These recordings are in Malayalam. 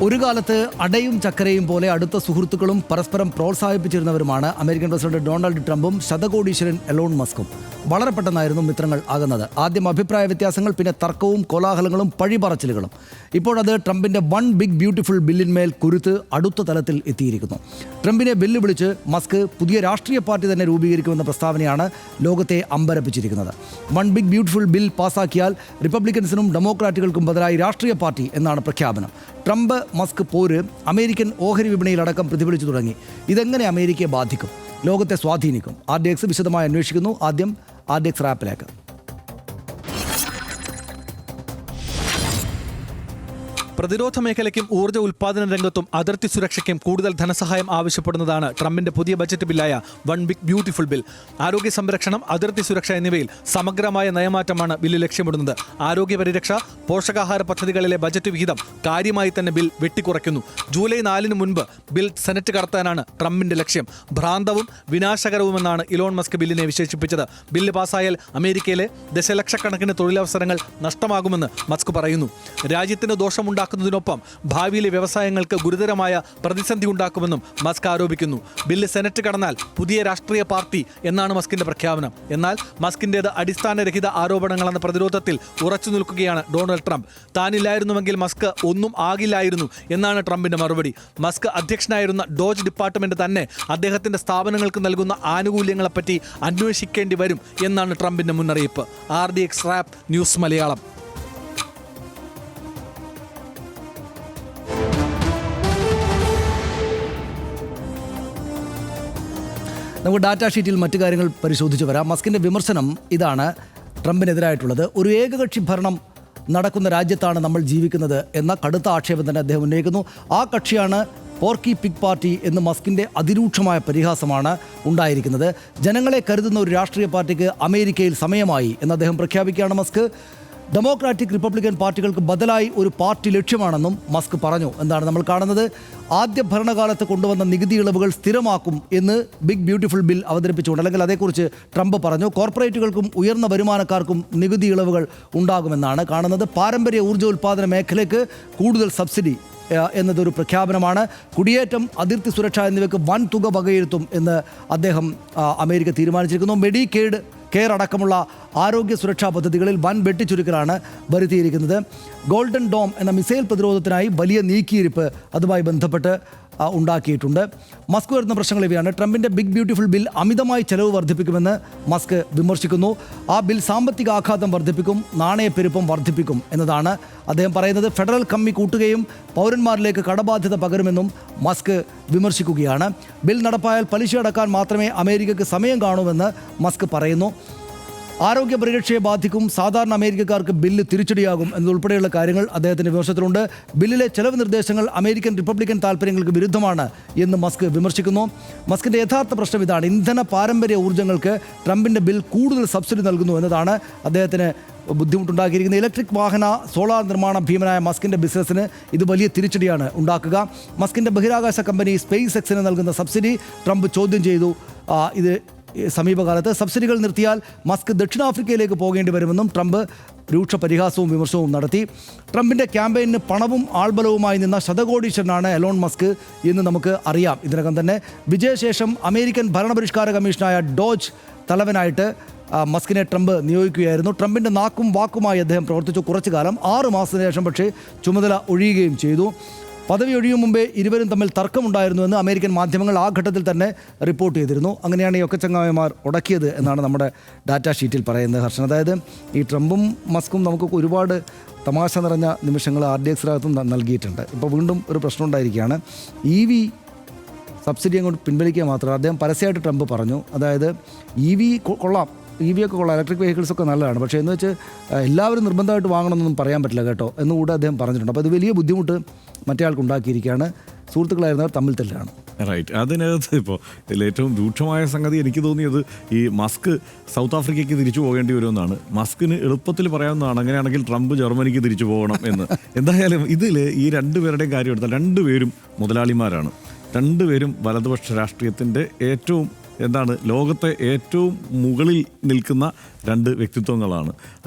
ഒരു കാലത്ത് അടയും ചക്കരയും പോലെ അടുത്ത സുഹൃത്തുക്കളും പരസ്പരം പ്രോത്സാഹിപ്പിച്ചിരുന്നവരുമാണ് അമേരിക്കൻ പ്രസിഡന്റ് ഡൊണാൾഡ് ട്രംപും ശതകോടീശ്വരൻ എലോൺ മസ്കും. വളരെ പെട്ടെന്നായിരുന്നു മിത്രങ്ങൾ ആകുന്നത്. ആദ്യം അഭിപ്രായ വ്യത്യാസങ്ങൾ, പിന്നെ തർക്കവും കോലാഹലങ്ങളും പഴിപറച്ചിലുകളും. ഇപ്പോഴത് ട്രംപിന്റെ വൺ ബിഗ് ബ്യൂട്ടിഫുൾ ബില്ലിന്മേൽ കുരുത്ത് അടുത്ത തലത്തിൽ എത്തിയിരിക്കുന്നു. ട്രംപിനെ വെല്ലുവിളിച്ച് മസ്ക് പുതിയ രാഷ്ട്രീയ പാർട്ടി തന്നെ രൂപീകരിക്കുമെന്ന പ്രസ്താവനയാണ് ലോകത്തെ അമ്പരപ്പിച്ചിരിക്കുന്നത്. വൺ ബിഗ് ബ്യൂട്ടിഫുൾ ബിൽ പാസാക്കിയാൽ റിപ്പബ്ലിക്കൻസിനും ഡെമോക്രാറ്റുകൾക്കും ബദലായി രാഷ്ട്രീയ പാർട്ടി എന്നാണ് പ്രഖ്യാപനം. ട്രംപ് മസ്ക് പോര് അമേരിക്കൻ ഓഹരി വിപണിയിലടക്കം പ്രതിഫലിച്ചു തുടങ്ങി. ഇതെങ്ങനെ അമേരിക്കയെ ബാധിക്കും, ലോകത്തെ സ്വാധീനിക്കും? RDX വിശദമായി അന്വേഷിക്കുന്നു. ആദ്യം RDX റാപ്പിലേക്ക്. പ്രതിരോധ മേഖലയ്ക്കും ഊർജ്ജ ഉൽപ്പാദന രംഗത്തും അതിർത്തി സുരക്ഷയ്ക്കും കൂടുതൽ ധനസഹായം ആവശ്യപ്പെടുന്നതാണ് ട്രംപിന്റെ പുതിയ ബജറ്റ് ബില്ലായ വൺ ബിഗ് ബ്യൂട്ടിഫുൾ ബിൽ. ആരോഗ്യ സംരക്ഷണം, അതിർത്തി സുരക്ഷ എന്നിവയിൽ സമഗ്രമായ നയമാറ്റമാണ് ബില്ല് ലക്ഷ്യമിടുന്നത്. ആരോഗ്യ പരിരക്ഷ, പോഷകാഹാര പദ്ധതികളിലെ ബജറ്റ് വിഹിതം കാര്യമായി തന്നെ ബിൽ വെട്ടിക്കുറയ്ക്കുന്നു. ജൂലൈ 4 മുൻപ് ബിൽ സെനറ്റ് കടത്താനാണ് ട്രംപിന്റെ ലക്ഷ്യം. ഭ്രാന്തവും വിനാശകരവുമെന്നാണ് ഇലോൺ മസ്ക് ബില്ലിനെ വിശേഷിപ്പിച്ചത്. ബില്ല് പാസായാൽ അമേരിക്കയിലെ ദശലക്ഷക്കണക്കിന് തൊഴിലവസരങ്ങൾ നഷ്ടമാകുമെന്ന് മസ്ക് പറയുന്നു. രാജ്യത്തിന് ദോഷമുണ്ടാക്കുന്നതിനൊപ്പം ഭാവിയിലെ വ്യവസായങ്ങൾക്ക് ഗുരുതരമായ പ്രതിസന്ധി ഉണ്ടാക്കുമെന്നും മസ്ക് ആരോപിക്കുന്നു. ബില്ല് സെനറ്റ് കടന്നാൽ പുതിയ രാഷ്ട്രീയ പാർട്ടി എന്നാണ് മസ്കിന്റെ പ്രഖ്യാപനം. എന്നാൽ മസ്കിന്റേത് അടിസ്ഥാനരഹിത ആരോപണങ്ങളെന്ന പ്രതിരോധത്തിൽ ഉറച്ചു നിൽക്കുകയാണ് ഡൊണാൾഡ് ട്രംപ്. താനില്ലായിരുന്നുവെങ്കിൽ മസ്ക് ഒന്നും ആകില്ലായിരുന്നു എന്നാണ് ട്രംപിന്റെ മറുപടി. മസ്ക് അധ്യക്ഷനായിരുന്ന ഡോജ് ഡിപ്പാർട്ട്മെന്റ് തന്നെ അദ്ദേഹത്തിന്റെ സ്ഥാപനങ്ങൾക്ക് നൽകുന്ന ആനുകൂല്യങ്ങളെപ്പറ്റി അന്വേഷിക്കേണ്ടി വരും എന്നാണ് ട്രംപിന്റെ മുന്നറിയിപ്പ്. RDX rap news Malayalam. നമുക്ക് ഡാറ്റാ ഷീറ്റിൽ മറ്റു കാര്യങ്ങൾ പരിശോധിച്ച് വരാം. മസ്കിൻ്റെ വിമർശനം ഇതാണ് ട്രംപിനെതിരായിട്ടുള്ളത്. ഒരു ഏകകക്ഷി ഭരണം നടക്കുന്ന രാജ്യത്താണ് നമ്മൾ ജീവിക്കുന്നത് എന്ന കടുത്ത ആക്ഷേപം തന്നെ അദ്ദേഹം ഉന്നയിക്കുന്നു. ആ കക്ഷിയാണ് പോർക്കി പിഗ് പാർട്ടി എന്ന് മസ്കിൻ്റെ അതിരൂക്ഷമായ പരിഹാസമാണ് ഉണ്ടായിരിക്കുന്നത്. ജനങ്ങളെ കരുതുന്ന ഒരു രാഷ്ട്രീയ പാർട്ടിക്ക് അമേരിക്കയിൽ സമയമായി എന്ന് അദ്ദേഹം പ്രഖ്യാപിക്കുകയാണ് മസ്ക്. ഡെമോക്രാറ്റിക് റിപ്പബ്ലിക്കൻ പാർട്ടികൾക്ക് ബദലായി ഒരു പാർട്ടി ലക്ഷ്യമാണെന്നും മസ്ക് പറഞ്ഞു. എന്താണ് നമ്മൾ കാണുന്നത്? ആദ്യ ഭരണകാലത്ത് കൊണ്ടുവന്ന നികുതി ഇളവുകൾ സ്ഥിരമാക്കും എന്ന് ബിഗ് ബ്യൂട്ടിഫുൾ ബിൽ അവതരിപ്പിച്ചുകൊണ്ട്, അല്ലെങ്കിൽ അതേക്കുറിച്ച് ട്രംപ് പറഞ്ഞു. കോർപ്പറേറ്റുകൾക്കും ഉയർന്ന വരുമാനക്കാർക്കും നികുതി ഇളവുകൾ ഉണ്ടാകുമെന്നാണ് കാണുന്നത്. പാരമ്പര്യ ഊർജ്ജ ഉൽപ്പാദന മേഖലയ്ക്ക് കൂടുതൽ സബ്സിഡി എന്നതൊരു പ്രഖ്യാപനമാണ്. കുടിയേറ്റം, അതിർത്തി സുരക്ഷ എന്നിവയ്ക്ക് വൻ തുക വകയിരുത്തും എന്ന് അദ്ദേഹം അമേരിക്ക തീരുമാനിച്ചിരിക്കുന്നു. മെഡിക്കെയ്ഡ്, കെയർ അടക്കമുള്ള ആരോഗ്യ സുരക്ഷാ പദ്ധതികളിൽ വൻ വെട്ടിച്ചുരുക്കലാണ് വരുത്തിയിരിക്കുന്നത്. ഗോൾഡൻ ഡോം എന്ന മിസൈൽ പ്രതിരോധത്തിനായി വലിയ നീക്കിയിരിപ്പ് അതുമായി ബന്ധപ്പെട്ട് ഉണ്ടാക്കിയിട്ടുണ്ട്. മസ്ക് വരുന്ന പ്രശ്നങ്ങൾ ഇവയാണ്. ട്രംപിൻ്റെ ബിഗ് ബ്യൂട്ടിഫുൾ ബിൽ അമിതമായി ചെലവ് വർദ്ധിപ്പിക്കുമെന്ന് മസ്ക് വിമർശിക്കുന്നു. ആ ബിൽ സാമ്പത്തിക ആഘാതം വർദ്ധിപ്പിക്കും, നാണയപ്പെരുപ്പം വർദ്ധിപ്പിക്കും എന്നതാണ് അദ്ദേഹം പറയുന്നത്. ഫെഡറൽ കമ്മി കൂട്ടുകയും പൗരന്മാരിലേക്ക് കടബാധ്യത പകരുമെന്നും മസ്ക് വിമർശിക്കുകയാണ്. ബിൽ നടപ്പായാൽ പലിശ അടക്കാൻ മാത്രമേ അമേരിക്കയ്ക്ക് സമയം കാണൂവെന്ന് മസ്ക് പറയുന്നു. ആരോഗ്യ പരിരക്ഷയെ ബാധിക്കും, സാധാരണ അമേരിക്കക്കാർക്ക് ബില്ല് തിരിച്ചടിയാകും എന്നതുൾപ്പെടെയുള്ള കാര്യങ്ങൾ അദ്ദേഹത്തിൻ്റെ വിമർശനത്തിലുണ്ട്. ബില്ലിലെ ചെലവ് നിർദ്ദേശങ്ങൾ അമേരിക്കൻ റിപ്പബ്ലിക്കൻ താല്പര്യങ്ങൾക്ക് വിരുദ്ധമാണ് എന്ന് മസ്ക് വിമർശിക്കുന്നു. മസ്കിൻ്റെ യഥാർത്ഥ പ്രശ്നം ഇതാണ്. ഇന്ധന പാരമ്പര്യ ഊർജ്ജങ്ങൾക്ക് ട്രംപിൻ്റെ ബിൽ കൂടുതൽ സബ്സിഡി നൽകുന്നു എന്നതാണ് അദ്ദേഹത്തിന് ബുദ്ധിമുട്ടുണ്ടാക്കിയിരിക്കുന്നത്. ഇലക്ട്രിക് വാഹന, സോളാർ നിർമ്മാണ ഭീമനായ മസ്കിൻ്റെ ബിസിനസ്സിന് ഇത് വലിയ തിരിച്ചടിയാണ് ഉണ്ടാക്കുക. മസ്കിൻ്റെ ബഹിരാകാശ കമ്പനി സ്പേസ് എക്സിന് നൽകുന്ന സബ്സിഡി ട്രംപ് ചോദ്യം ചെയ്തു. ഇത് സമീപകാലത്ത് സബ്സിഡികൾ നിർത്തിയാൽ മസ്ക് ദക്ഷിണാഫ്രിക്കയിലേക്ക് പോകേണ്ടി വരുമെന്നും ട്രംപ് രൂക്ഷ പരിഹാസവും വിമർശനവും നടത്തി. ട്രംപിൻ്റെ ക്യാമ്പയിന് പണവും ആൾബലവുമായി നിന്ന ശതകോടീശ്വരനാണ് എലോൺ മസ്ക് എന്ന് നമുക്ക് അറിയാം. ഇതിനകം തന്നെ വിജയശേഷം അമേരിക്കൻ ഭരണപരിഷ്കാര കമ്മീഷനായ ഡോജ് തലവനായിട്ട് മസ്കിനെ ട്രംപ് നിയോഗിക്കുകയായിരുന്നു. ട്രംപിൻ്റെ നാക്കും വാക്കുമായി അദ്ദേഹം പ്രവർത്തിച്ചു കുറച്ചു കാലം. 6 മാസത്തിന് ശേഷം പക്ഷേ ചുമതല ഒഴിയുകയും ചെയ്തു. പദവി ഒഴിയും മുമ്പേ ഇരുവരും തമ്മിൽ തർക്കമുണ്ടായിരുന്നുവെന്ന് അമേരിക്കൻ മാധ്യമങ്ങൾ ആ ഘട്ടത്തിൽ തന്നെ റിപ്പോർട്ട് ചെയ്തിരുന്നു. അങ്ങനെയാണ് ഈ ഒക്കച്ചങ്ങായിമാർ ഉടക്കിയത് എന്നാണ് നമ്മുടെ ഡാറ്റാ ഷീറ്റിൽ പറയുന്നത്. ഹർഷൻ, അതായത് ഈ ട്രംപും മസ്കും നമുക്ക് ഒരുപാട് തമാശ നിറഞ്ഞ നിമിഷങ്ങൾ RDX നൽകിയിട്ടുണ്ട്. ഇപ്പോൾ വീണ്ടും ഒരു പ്രശ്നം ഉണ്ടായിരിക്കുകയാണ്. EV സബ്സിഡി അങ്ങോട്ട് പിൻവലിക്കുക മാത്രമല്ല, അദ്ദേഹം പരസ്യമായിട്ട് ട്രംപ് പറഞ്ഞു. അതായത് EV കൊള്ളാം, EV ഒക്കെ കൊള്ളാം, ഇലക്ട്രിക് വെഹിക്കിൾസ് ഒക്കെ നല്ലതാണ്, പക്ഷേ എന്ന് വെച്ച് എല്ലാവരും നിർബന്ധമായിട്ട് വാങ്ങണമെന്നൊന്നും പറയാൻ പറ്റില്ല കേട്ടോ എന്നുകൂടെ അദ്ദേഹം പറഞ്ഞിട്ടുണ്ട്. അപ്പോൾ അത് വലിയ ബുദ്ധിമുട്ട് മറ്റേ ആൾക്ക് ഉണ്ടാക്കിയിരിക്കുകയാണ്. സുഹൃത്തുക്കളായിരുന്നവർ തമ്മിൽ തല്ലാണ്. റൈറ്റ്. അതിനകത്ത് ഇപ്പോൾ ഇതിലേറ്റവും രൂക്ഷമായ സംഗതി എനിക്ക് തോന്നിയത് ഈ മസ്ക് സൗത്ത് ആഫ്രിക്കയ്ക്ക് തിരിച്ചു പോകേണ്ടി വരുമെന്നാണ്. മസ്കിന് എളുപ്പത്തിൽ പറയാവുന്നതാണ് അങ്ങനെയാണെങ്കിൽ ട്രംപ് ജർമ്മനിക്ക് തിരിച്ചു പോകണം എന്ന്. എന്തായാലും ഇതിൽ ഈ രണ്ടുപേരുടെയും കാര്യം എടുത്താൽ രണ്ടുപേരും മുതലാളിമാരാണ്. രണ്ടുപേരും വലതുപക്ഷ രാഷ്ട്രീയത്തിൻ്റെ ഏറ്റവും ലോകത്തെ ഏറ്റവും മുകളിൽ നിൽക്കുന്ന രണ്ട് വ്യക്തിത്വങ്ങളാണ്.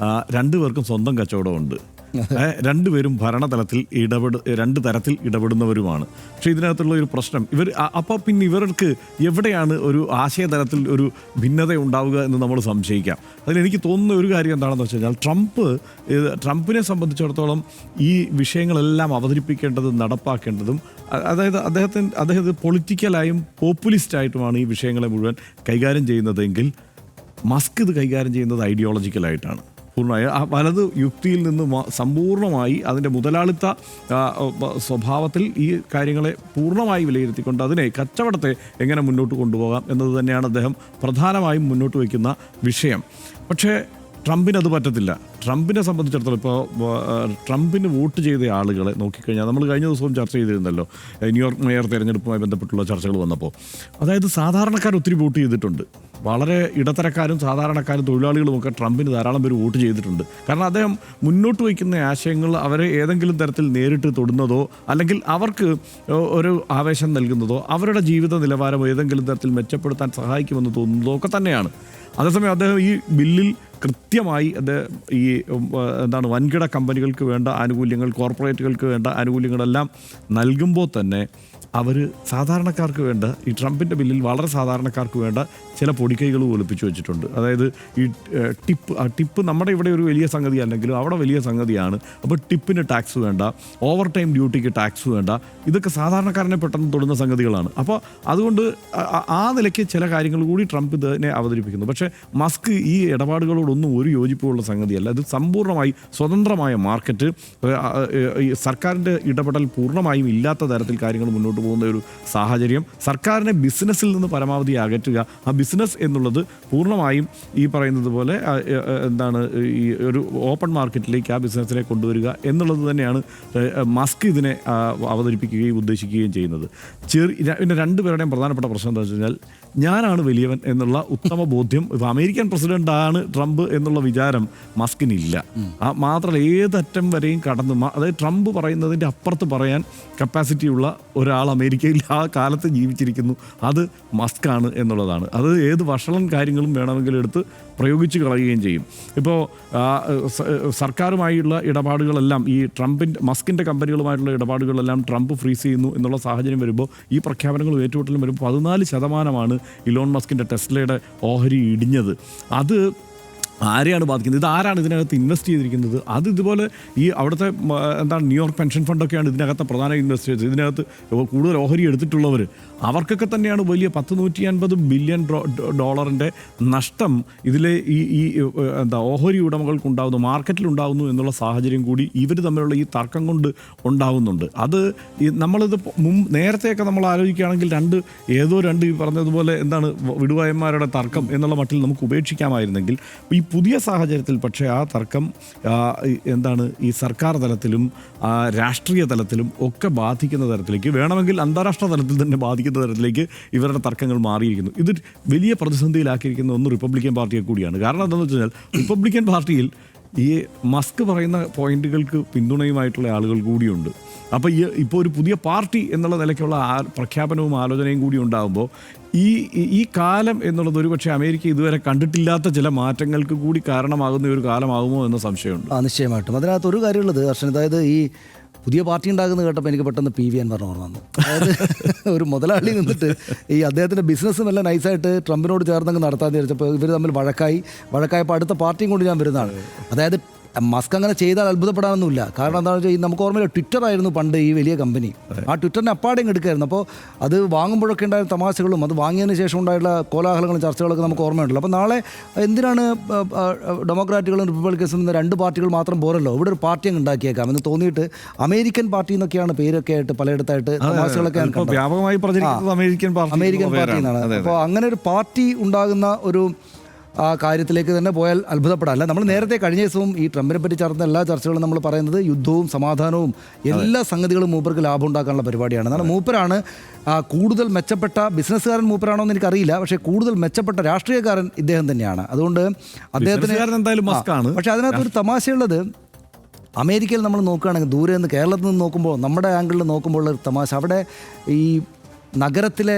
രണ്ടുപേർക്കും സ്വന്തം കച്ചവടമുണ്ട്. രണ്ടുപേരും ഭരണതലത്തിൽ രണ്ട് തരത്തിൽ ഇടപെടുന്നവരുമാണ്. പക്ഷേ ഇതിനകത്തുള്ള ഒരു പ്രശ്നം അപ്പോൾ പിന്നെ ഇവർക്ക് എവിടെയാണ് ഒരു ആശയതലത്തിൽ ഒരു ഭിന്നത ഉണ്ടാവുക എന്ന് നമ്മൾ സംശയിക്കാം. അതിലെനിക്ക് തോന്നുന്ന ഒരു കാര്യം എന്താണെന്ന് വെച്ച് കഴിഞ്ഞാൽ ട്രംപിനെ സംബന്ധിച്ചിടത്തോളം ഈ വിഷയങ്ങളെല്ലാം അവതരിപ്പിക്കേണ്ടതും നടപ്പാക്കേണ്ടതും അതായത് അദ്ദേഹത്തെ പൊളിറ്റിക്കലായും പോപ്പുലിസ്റ്റായിട്ടുമാണ് ഈ വിഷയങ്ങളെ മുഴുവൻ കൈകാര്യം ചെയ്യുന്നതെങ്കിൽ മസ്ക് ഇത് കൈകാര്യം ചെയ്യുന്നത് ഐഡിയോളജിക്കലായിട്ടാണ്. പൂർണ്ണമായി ആ വലത് യുക്തിയിൽ നിന്ന് സമ്പൂർണ്ണമായി അതിൻ്റെ മുതലാളിത്ത സ്വഭാവത്തിൽ ഈ കാര്യങ്ങളെ പൂർണ്ണമായി വിലയിരുത്തിക്കൊണ്ട് അതിനെ കച്ചവടത്തെ എങ്ങനെ മുന്നോട്ട് കൊണ്ടുപോകാം എന്നത് തന്നെയാണ് അദ്ദേഹം പ്രധാനമായും മുന്നോട്ട് വയ്ക്കുന്ന വിഷയം. പക്ഷേ ട്രംപിനത് പറ്റത്തില്ല. ട്രംപിനെ സംബന്ധിച്ചിടത്തോളം ഇപ്പോൾ ട്രംപിന് വോട്ട് ചെയ്ത ആളുകളെ നോക്കിക്കഴിഞ്ഞാൽ നമ്മൾ കഴിഞ്ഞ ദിവസവും ചർച്ച ചെയ്തിരുന്നല്ലോ, ന്യൂയോർക്ക് മേയർ തെരഞ്ഞെടുപ്പുമായി ബന്ധപ്പെട്ടുള്ള ചർച്ചകൾ വന്നപ്പോൾ. അതായത് സാധാരണക്കാർ ഒത്തിരി വോട്ട് ചെയ്തിട്ടുണ്ട്. വളരെ ഇടത്തരക്കാരും സാധാരണക്കാരും തൊഴിലാളികളുമൊക്കെ ട്രംപിന് ധാരാളം പേര് വോട്ട് ചെയ്തിട്ടുണ്ട്. കാരണം അദ്ദേഹം മുന്നോട്ട് വയ്ക്കുന്ന ആശയങ്ങൾ അവരെ ഏതെങ്കിലും തരത്തിൽ നേരിട്ട് തൊടുന്നതോ അല്ലെങ്കിൽ അവർക്ക് ഒരു ആവേശം നൽകുന്നതോ അവരുടെ ജീവിത നിലവാരം ഏതെങ്കിലും തരത്തിൽ മെച്ചപ്പെടുത്താൻ സഹായിക്കുമെന്ന് തോന്നുന്നതോ ഒക്കെ തന്നെയാണ്. അതേസമയം അദ്ദേഹം ഈ ബില്ലിൽ കൃത്യമായി വൻകിട കമ്പനികൾക്ക് വേണ്ട ആനുകൂല്യങ്ങൾ, കോർപ്പറേറ്റുകൾക്ക് വേണ്ട ആനുകൂല്യങ്ങളെല്ലാം നൽകുമ്പോൾ തന്നെ അവർ സാധാരണക്കാർക്ക് വേണ്ട ഈ ട്രംപിൻ്റെ ബില്ലിൽ വളരെ സാധാരണക്കാർക്ക് വേണ്ട ചില പൊടിക്കൈകൾ ഒളിപ്പിച്ചു വെച്ചിട്ടുണ്ട്. അതായത് ഈ ടിപ്പ് നമ്മുടെ ഇവിടെ ഒരു വലിയ സംഗതി അല്ലെങ്കിലും അവിടെ വലിയ സംഗതിയാണ്. അപ്പോൾ ടിപ്പിന് ടാക്സ് വേണ്ട, ഓവർ ടൈം ഡ്യൂട്ടിക്ക് ടാക്സ് വേണ്ട, ഇതൊക്കെ സാധാരണക്കാരനെ പെട്ടെന്ന് തൊടുന്ന സംഗതികളാണ്. അപ്പോൾ അതുകൊണ്ട് ആ നിലയ്ക്ക് ചില കാര്യങ്ങൾ കൂടി ട്രംപ് ഇതിനെ അവതരിപ്പിക്കുന്നു. പക്ഷേ മസ്ക് ഈ ഇടപാടുകളോടൊന്നും ഒരു യോജിപ്പുള്ള സംഗതിയല്ല. ഇത് സമ്പൂർണ്ണമായി സ്വതന്ത്രമായ മാർക്കറ്റ്, സർക്കാരിൻ്റെ ഇടപെടൽ പൂർണ്ണമായും ഇല്ലാത്ത തരത്തിൽ കാര്യങ്ങൾ മുന്നോട്ട് പോകുന്ന ഒരു സാഹചര്യം, സർക്കാരിനെ ബിസിനസ്സിൽ നിന്ന് പരമാവധി അകറ്റുക, ആ ബിസിനസ് എന്നുള്ളത് പൂർണ്ണമായും ഈ പറയുന്നത് പോലെ ഈ ഒരു ഓപ്പൺ മാർക്കറ്റിലേക്ക് ആ ബിസിനസ്സിനെ കൊണ്ടുവരിക എന്നുള്ളത് തന്നെയാണ് മസ്ക് ഇതിനെ അവതരിപ്പിക്കുകയും ഉദ്ദേശിക്കുകയും ചെയ്യുന്നത്. പിന്നെ രണ്ടുപേരുടെയും പ്രധാനപ്പെട്ട പ്രശ്നം എന്താ വെച്ച് കഴിഞ്ഞാൽ ഞാനാണ് വലിയവൻ എന്നുള്ള ഉത്തമ ബോധ്യം, ഇപ്പോൾ അമേരിക്കൻ പ്രസിഡന്റാണ് ട്രംപ് എന്നുള്ള വിചാരം മസ്കിനില്ല. മാത്രമല്ല ഏതറ്റം വരെയും കടന്നു, അതായത് ട്രംപ് പറയുന്നതിൻ്റെ അപ്പുറത്ത് പറയാൻ കപ്പാസിറ്റിയുള്ള ഒരാൾ അമേരിക്കയിൽ ആ കാലത്ത് ജീവിച്ചിരിക്കുന്നു, അത് മസ്കാണ് എന്നുള്ളതാണ്. അത് ഏത് വഷളൻ കാര്യങ്ങളും വേണമെങ്കിലും എടുത്ത് പ്രയോഗിച്ച് കളയുകയും ചെയ്യും. ഇപ്പോൾ സർക്കാരുമായുള്ള ഇടപാടുകളെല്ലാം ഈ മസ്കിൻ്റെ കമ്പനികളുമായിട്ടുള്ള ഇടപാടുകളെല്ലാം ട്രംപ് ഫ്രീസ് ചെയ്യുന്നു എന്നുള്ള സാഹചര്യം വരുമ്പോൾ ഈ പ്രഖ്യാപനങ്ങളും ഏറ്റുമുട്ടലും വരുമ്പോൾ 14% ഇലോൺ മസ്കിൻ്റെ ടെസ്ലയുടെ ഓഹരി ഇടിഞ്ഞത്. അത് ആരെയാണ് ബാധിക്കുന്നത്? ഇത് ആരാണ് ഇതിനകത്ത് ഇൻവെസ്റ്റ് ചെയ്തിരിക്കുന്നത്? അത് ഇതുപോലെ ഈ അവിടുത്തെ ന്യൂയോർക്ക് പെൻഷൻ ഫണ്ടൊക്കെയാണ് ഇതിനകത്ത് പ്രധാന ഇൻവെസ്റ്റേഴ്സ്. ഇതിനകത്ത് കൂടുതൽ ഓഹരി എടുത്തിട്ടുള്ളവർ, അവർക്കൊക്കെ തന്നെയാണ് വലിയ 150 ബില്യൺ ഡോളറിൻ്റെ നഷ്ടം ഇതിലെ ഈ ഓഹരി ഉടമകൾക്കുണ്ടാകുന്നു, മാർക്കറ്റിലുണ്ടാകുന്നു എന്നുള്ള സാഹചര്യം കൂടി ഇവർ തമ്മിലുള്ള ഈ തർക്കം കൊണ്ട് ഉണ്ടാകുന്നുണ്ട്. അത് നമ്മളിത് നേരത്തെയൊക്കെ നമ്മൾ ആലോചിക്കുകയാണെങ്കിൽ രണ്ട് ഈ പറഞ്ഞതുപോലെ വിടുവായന്മാരുടെ തർക്കം എന്നുള്ള മട്ടിൽ നമുക്ക് ഉപേക്ഷിക്കാമായിരുന്നെങ്കിൽ ഈ പുതിയ സാഹചര്യത്തിൽ പക്ഷേ ആ തർക്കം ഈ സർക്കാർ തലത്തിലും രാഷ്ട്രീയ തലത്തിലും ഒക്കെ ബാധിക്കുന്ന തരത്തിലേക്ക്, വേണമെങ്കിൽ അന്താരാഷ്ട്ര തലത്തിൽ തന്നെ ബാധിക്കുന്ന തരത്തിലേക്ക് ഇവരുടെ തർക്കങ്ങൾ മാറിയിരിക്കുന്നു. ഇത് വലിയ പ്രതിസന്ധിയിലാക്കിയിരിക്കുന്ന ഒന്ന് റിപ്പബ്ലിക്കൻ പാർട്ടിയെ കൂടിയാണ്. കാരണം എന്താണെന്ന് വെച്ച് കഴിഞ്ഞാൽ റിപ്പബ്ലിക്കൻ പാർട്ടിയിൽ ഈ മസ്ക് പറയുന്ന പോയിന്റുകൾക്ക് പിന്തുണയുമായിട്ടുള്ള ആളുകൾ കൂടിയുണ്ട്. അപ്പോൾ ഇപ്പോൾ ഒരു പുതിയ പാർട്ടി എന്നുള്ള നിലയ്ക്കുള്ള പ്രഖ്യാപനവും ആലോചനയും കൂടി ഉണ്ടാകുമ്പോൾ ഈ കാലം എന്നുള്ളത് ഒരുപക്ഷെ അമേരിക്ക ഇതുവരെ കണ്ടിട്ടില്ലാത്ത ചില മാറ്റങ്ങൾക്ക് കൂടി കാരണമാകുന്ന ഒരു കാലമാകുമോ എന്ന സംശയമുണ്ട്. നിശ്ചയമായിട്ടും. അതിനകത്ത് ഒരു കാര്യമുള്ളത് ഹർഷൻ, അതായത് ഈ പുതിയ പാർട്ടി ഉണ്ടാകുന്നത് കേട്ടപ്പോൾ എനിക്ക് പെട്ടെന്ന് PV അൻവർ ഓർമ്മ വന്നു. അതായത് ഒരു മുതലാളി നിന്നിട്ട് ഈ അദ്ദേഹത്തിൻ്റെ ബിസിനസ്സും എല്ലാം നൈസായിട്ട് ട്രംപിനോട് ചേർന്നങ്ങ് നടത്താമെന്ന് വിചാരിച്ചപ്പോൾ ഇവർ തമ്മിൽ വഴക്കായപ്പോൾ അടുത്ത പാർട്ടിയും കൊണ്ട് ഞാൻ വരുന്നതാണ്. അതായത് മസ്ക് അങ്ങനെ ചെയ്താൽ അത്ഭുതപ്പെടാനൊന്നുമില്ല. കാരണം എന്താണെന്ന് വെച്ചാൽ നമുക്ക് ഓർമ്മയില്ല, ട്വിറ്റർ ആയിരുന്നു പണ്ട് ഈ വലിയ കമ്പനി. ആ ട്വിറ്ററിനെ അപ്പാടെയും എടുക്കായിരുന്നു. അപ്പോൾ അത് വാങ്ങുമ്പോഴൊക്കെ ഉണ്ടായ തമാശകളും അത് വാങ്ങിയതിന് ശേഷം ഉണ്ടായിട്ടുള്ള കോലാഹലങ്ങളും ചർച്ചകളൊക്കെ നമുക്ക് ഓർമ്മയുണ്ടല്ലോ. അപ്പോൾ നാളെ എന്തിനാണ് ഡെമോക്രാറ്റുകളും റിപ്പബ്ലിക്കൻസും രണ്ട് പാർട്ടികൾ മാത്രം പോരല്ലോ, ഇവിടെ ഒരു പാർട്ടി അങ്ങ് ഉണ്ടാക്കിയേക്കാം എന്ന് തോന്നിയിട്ട് അമേരിക്കൻ പാർട്ടി എന്നൊക്കെയാണ് പേരൊക്കെ ആയിട്ട് പലയിടത്തായിട്ട് തമാശകളൊക്കെ വ്യാപകമായി പറഞ്ഞിരിക്കുന്നത് അമേരിക്കൻ പാർട്ടി എന്നാണ്. അപ്പോൾ അങ്ങനെ ഒരു പാർട്ടി ഉണ്ടാകുന്ന ഒരു ആ കാര്യത്തിലേക്ക് തന്നെ പോയാൽ അത്ഭുതപ്പെടാല്ല. നമ്മൾ നേരത്തെ കഴിഞ്ഞ ദിവസവും ഈ ട്രംപിനെ പറ്റി ചേർന്ന എല്ലാ ചർച്ചകളും നമ്മൾ പറയുന്നത് യുദ്ധവും സമാധാനവും എല്ലാ സംഗതികളും മൂപ്പർക്ക് ലാഭം ഉണ്ടാക്കാനുള്ള പരിപാടിയാണ്. എന്നാൽ മൂപ്പരാണ് കൂടുതൽ മെച്ചപ്പെട്ട ബിസിനസ്സുകാരൻ മൂപ്പരാണോ എന്ന് എനിക്കറിയില്ല, പക്ഷേ കൂടുതൽ മെച്ചപ്പെട്ട രാഷ്ട്രീയക്കാരൻ ഇദ്ദേഹം തന്നെയാണ്. അതുകൊണ്ട് അദ്ദേഹത്തിന് എന്തായാലും മസ്കാണ്. പക്ഷേ അതിനകത്തൊരു തമാശയുള്ളത്, അമേരിക്കയിൽ നമ്മൾ നോക്കുകയാണെങ്കിൽ ദൂരെ നിന്ന് കേരളത്തിൽ നിന്ന് നോക്കുമ്പോൾ നമ്മുടെ ആംഗിളിൽ നോക്കുമ്പോൾ ഒരു തമാശ, അവിടെ ഈ നഗരത്തിലെ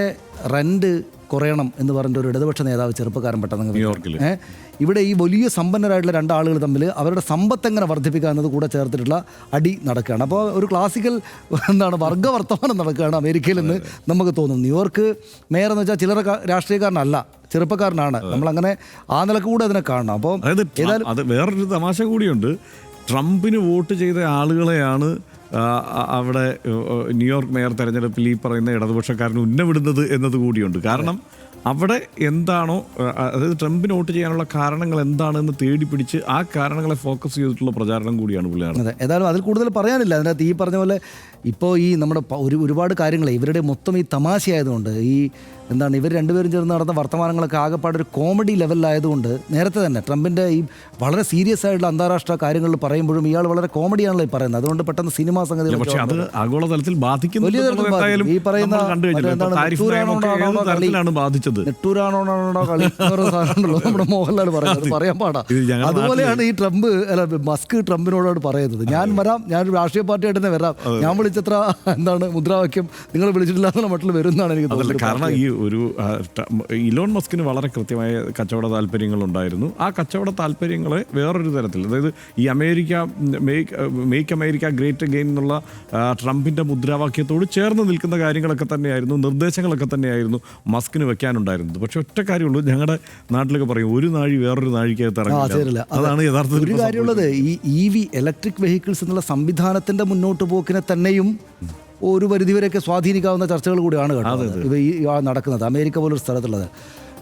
റെൻറ്റ് കുറയണം എന്ന് പറഞ്ഞ ഒരു ഇടതുപക്ഷ നേതാവ് ചെറുപ്പക്കാരൻ പെട്ടെന്ന് ന്യൂയോർക്കിൽ. ഇവിടെ ഈ വലിയ സമ്പന്നരായിട്ടുള്ള രണ്ടാളുകൾ തമ്മിൽ അവരുടെ സമ്പത്ത് എങ്ങനെ വർദ്ധിപ്പിക്കുക എന്നത് കൂടെ ചേർത്തിട്ടുള്ള അടി നടക്കുകയാണ്. അപ്പോൾ ഒരു ക്ലാസിക്കൽ വർഗ്ഗവർത്തമാനം നടക്കുകയാണ് അമേരിക്കയിൽ നിന്ന് നമുക്ക് തോന്നും. ന്യൂയോർക്ക് മേയർ എന്ന് വെച്ചാൽ ചിലർ രാഷ്ട്രീയക്കാരനല്ല, ചെറുപ്പക്കാരനാണ്. നമ്മളങ്ങനെ ആ നിലക്ക് കൂടെ അതിനെ കാണണം. അപ്പോൾ ഏതായാലും അത് വേറൊരു തമാശ കൂടിയുണ്ട്. ട്രംപിന് വോട്ട് ചെയ്ത ആളുകളെയാണ് അവിടെ ന്യൂയോർക്ക് മേയർ തെരഞ്ഞെടുപ്പിൽ ഈ പറയുന്ന ഇടതുപക്ഷക്കാരന് ഉന്നവിടുന്നത് എന്നത് കൂടിയുണ്ട്. കാരണം അവിടെ എന്താണോ, അതായത് ട്രംപിന് വോട്ട് ചെയ്യാനുള്ള കാരണങ്ങൾ എന്താണെന്ന് തേടി പിടിച്ച് ആ കാരണങ്ങളെ ഫോക്കസ് ചെയ്തിട്ടുള്ള പ്രചാരണം കൂടിയാണ് പുള്ളി നടത്തുന്നത്. അതെ, ഏതായാലും അതിൽ കൂടുതൽ പറയാനില്ല. അതിനകത്ത് ഈ പറഞ്ഞ പോലെ ഇപ്പോൾ ഈ നമ്മുടെ ഒരുപാട് കാര്യങ്ങൾ ഇവരുടെ മൊത്തം ഈ തമാശയായതുകൊണ്ട്, ഈ ഇവർ രണ്ടുപേരും ചേർന്ന് നടന്ന വർത്തമാനങ്ങളൊക്കെ ആകെപ്പാട് ഒരു കോമഡി ലെവലിലായതുകൊണ്ട് നേരത്തെ തന്നെ ട്രംപിൻ്റെ ഈ വളരെ സീരിയസ് ആയിട്ടുള്ള അന്താരാഷ്ട്ര കാര്യങ്ങളിൽ പറയുമ്പോഴും ഇയാൾ വളരെ കോമഡിയാണല്ലോ ഈ പറയുന്നത്. അതുകൊണ്ട് പെട്ടെന്ന് സിനിമാ സംഗതികൾ പക്ഷേ അത് ആഗോളതലത്തിൽ ബാധിക്കുന്നു. വലിയ തരത്തിൽ ബാധിക്കും. ഈ പറയുന്ന ബാധിച്ചത് നെട്ടൂരാണോണോ കളി സാധനമുണ്ടല്ലോ നമ്മുടെ മോഹൻലാൽ പറയുന്നത്, പറയാൻ പാടാ. അതുപോലെയാണ് ഈ മസ്ക് ട്രംപിനോടാണ് പറയുന്നത്, ഞാൻ വരാം, ഞാനൊരു രാഷ്ട്രീയ പാർട്ടിയായിട്ട് തന്നെ വരാം, ഞാൻ വിളിച്ചത്ര മുദ്രാവാക്യം നിങ്ങൾ വിളിച്ചിട്ടില്ല എന്നുള്ള മട്ടിൽ വരുന്നതാണ് എനിക്ക് തോന്നുന്നത്. കാരണം ഈ ഒരു ഇലോൺ മസ്കിന് വളരെ കൃത്യമായ കച്ചവട താല്പര്യങ്ങളുണ്ടായിരുന്നു. ആ കച്ചവട താല്പര്യങ്ങളെ വേറൊരു തരത്തിൽ, അതായത് ഈ മേക്ക് അമേരിക്ക ഗ്രേറ്റ് അഗെയിൻ എന്നുള്ള ട്രംപിൻ്റെ മുദ്രാവാക്യത്തോട് ചേർന്ന് നിൽക്കുന്ന കാര്യങ്ങളൊക്കെ തന്നെയായിരുന്നു, നിർദ്ദേശങ്ങളൊക്കെ തന്നെയായിരുന്നു മസ്കിന് വെക്കാനുണ്ടായിരുന്നത്. പക്ഷെ ഒറ്റ കാര്യമുള്ളൂ, ഞങ്ങളുടെ നാട്ടിലൊക്കെ പറയും ഒരു നാഴി വേറൊരു നാഴിക്കകത്ത് ഇറങ്ങില്ല. അതാണ് യഥാർത്ഥത്തിൽ ഒരു കാര്യമുള്ളത്. ഈ EV ഇലക്ട്രിക് വെഹിക്കിൾസ് എന്നുള്ള സംവിധാനത്തിൻ്റെ മുന്നോട്ട് പോക്കിനെ തന്നെയും ഒരു പരിധിവരെയൊക്കെ സ്വാധീനിക്കാവുന്ന ചർച്ചകൾ കൂടിയാണ് കേട്ടോ ഈ നടക്കുന്നത് അമേരിക്ക പോലൊരു സ്ഥലത്തുള്ളത്.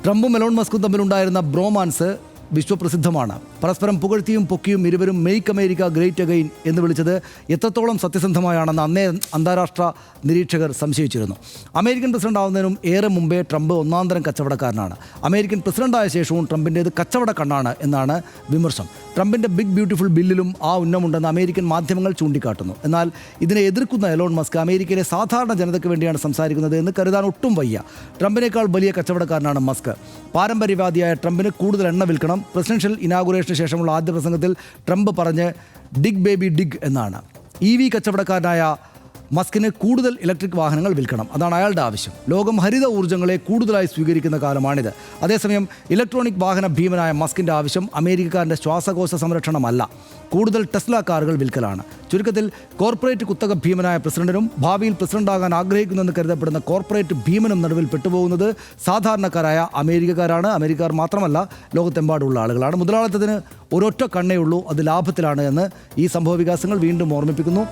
ട്രംപും എലോൺ മസ്കും തമ്മിലുണ്ടായിരുന്ന ബ്രോമാൻസ് വിശ്വപ്രസിദ്ധമാണ്. പരസ്പരം പുകഴ്ത്തിയും പൊക്കിയും ഇരുവരും മെയ്ക്ക് അമേരിക്ക ഗ്രേറ്റ് അഗെയിൻ എന്ന് വിളിച്ചത് എത്രത്തോളം സത്യസന്ധമായാണെന്ന് അന്നേ അന്താരാഷ്ട്ര നിരീക്ഷകർ സംശയിച്ചിരുന്നു. അമേരിക്കൻ പ്രസിഡന്റ് ആവുന്നതിനും ഏറെ മുമ്പേ ട്രംപ് ഒന്നാന്തരം കച്ചവടക്കാരനാണ്. അമേരിക്കൻ പ്രസിഡന്റായ ശേഷവും ട്രംപിൻ്റേത് കച്ചവട കണ്ണാണ് എന്നാണ് വിമർശം. ട്രംപിൻ്റെ ബിഗ് ബ്യൂട്ടിഫുൾ ബില്ലിലും ആ ഉന്നമുണ്ടെന്ന് അമേരിക്കൻ മാധ്യമങ്ങൾ ചൂണ്ടിക്കാട്ടുന്നു. എന്നാൽ ഇതിനെ എതിർക്കുന്ന എലോൺ മസ്ക് അമേരിക്കയിലെ സാധാരണ ജനതയ്ക്ക് വേണ്ടിയാണ് സംസാരിക്കുന്നത് എന്ന് കരുതാൻ ഒട്ടും വയ്യ. ട്രംപിനേക്കാൾ വലിയ കച്ചവടക്കാരനാണ് മസ്ക്. പാരമ്പര്യവാദിയായ ട്രംപിന് കൂടുതൽ എണ്ണ വിൽക്കണം. പ്രസിഡൻഷ്യൽ ഇനാഗുറേഷന് ശേഷമുള്ള ആദ്യ പ്രസംഗത്തിൽ ട്രംപ് പറഞ്ഞ് ഡിഗ് ബേബി ഡിഗ് എന്നാണ്. EV കച്ചവടക്കാരനായ മസ്കിന് കൂടുതൽ ഇലക്ട്രിക് വാഹനങ്ങൾ വിൽക്കണം, അതാണ് അയാളുടെ ആവശ്യം. ലോകം ഹരിത ഊർജ്ജങ്ങളെ കൂടുതലായി സ്വീകരിക്കുന്ന കാലമാണിത്. അതേസമയം ഇലക്ട്രോണിക് വാഹന ഭീമനായ മസ്കിൻ്റെ ആവശ്യം അമേരിക്കക്കാരൻ്റെ ശ്വാസകോശ സംരക്ഷണമല്ല, കൂടുതൽ ടെസ്ല കാറുകൾ വിൽക്കലാണ്. ചുരുക്കത്തിൽ കോർപ്പറേറ്റ് കുത്തക ഭീമനായ പ്രസിഡന്റിനും ഭാവിയിൽ പ്രസിഡന്റാകാൻ ആഗ്രഹിക്കുന്നെന്ന് കരുതപ്പെടുന്ന കോർപ്പറേറ്റ് ഭീമനും നടുവിൽ പെട്ടുപോകുന്നത് സാധാരണക്കാരായ അമേരിക്കക്കാരാണ്. അമേരിക്കക്കാർ മാത്രമല്ല, ലോകത്തെമ്പാടുള്ള ആളുകളാണ്. മുതലാളിത്തത്തിന് ഒരൊറ്റ കണ്ണേ ഉള്ളൂ, അത് ലാഭത്തിലാണ് എന്ന് ഈ സംഭവ വികാസങ്ങൾ വീണ്ടും ഓർമ്മിപ്പിക്കുന്നു.